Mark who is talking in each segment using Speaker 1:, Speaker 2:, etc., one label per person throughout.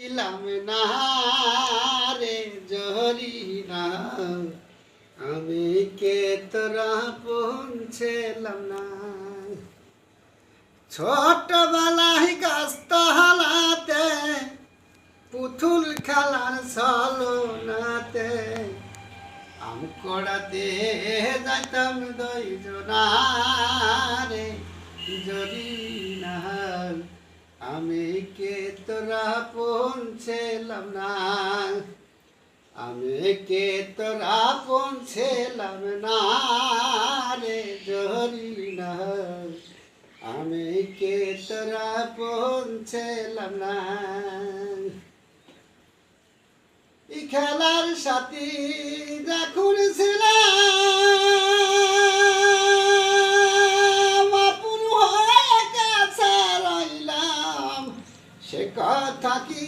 Speaker 1: ইলাম না রে জরিনা, আমি কে তোরা পৌঁছেলাম না। ছোটবেলায় গাছতলাতে পুতুল খেলার ছলনাতে আম কড়াতে যাইতাম দুইজনা রে জরিনা, আমি কে তোরা পৌঁছেলাম না। আমি কে তোরা পৌঁছেলাম না রে জরিনা, আমি কে তোরা পৌঁছেলাম না। এই খেলার সাথী যখন ছিলাম, আপন হয়ে কাছে রইলাম, সে কথা কি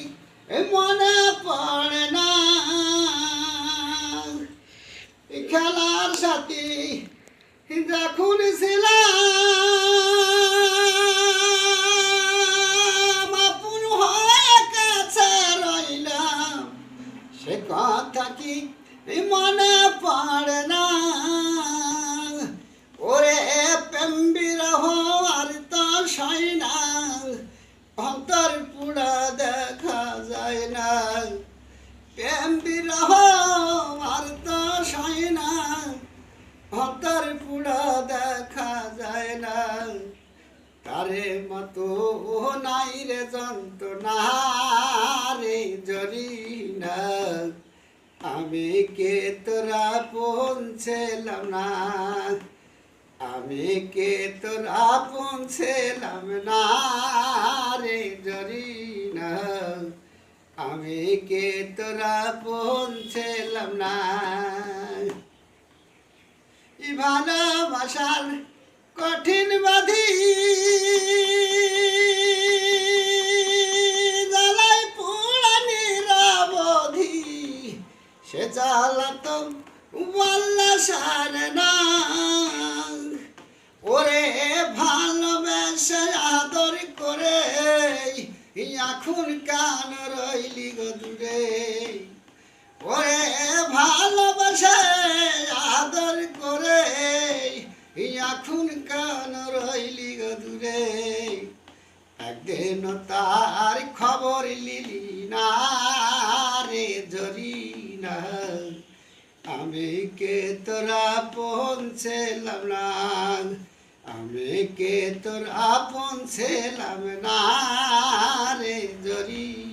Speaker 1: মনে পড়ে না। এই খেলার সাথী যখন ছিলাম, আপন হয়ে কাছে রইলাম, সে কথা কি মনে পড়ে না। ওরে প্রেম বিরহ আর তো সয় না, অন্তর পুরা দেখা যায় না। প্রেম বিরহ আর তো সয় না, অন্তর পুরা দেখা যায় না। তারে মতো নাই রে যন্ত্রণা রে জরিনা, আমি কে তোরা পৌঁছেলাম না। আমি কে তোরা পৌঁছেলাম না রে জরিনা, আমি কে তোরা পৌঁছেলাম না। ভালোবাসার কঠিন বাধি জ্বালায় পুরা নিরবধি, সে জ্বালাতো বললা সারে না। ওরে ভালোবেসে আদর করে এখন কান রইলি গো দূরে। ওরে ভালোবাসে আদর করে এখন কান রইলি গো দূরে। একদিন তার খবর লিলি না রে জরিনা, আমি কে তোরা পৌঁছেলাম না। আমি কে তোরা পৌঁছেলাম না রে জরিনা।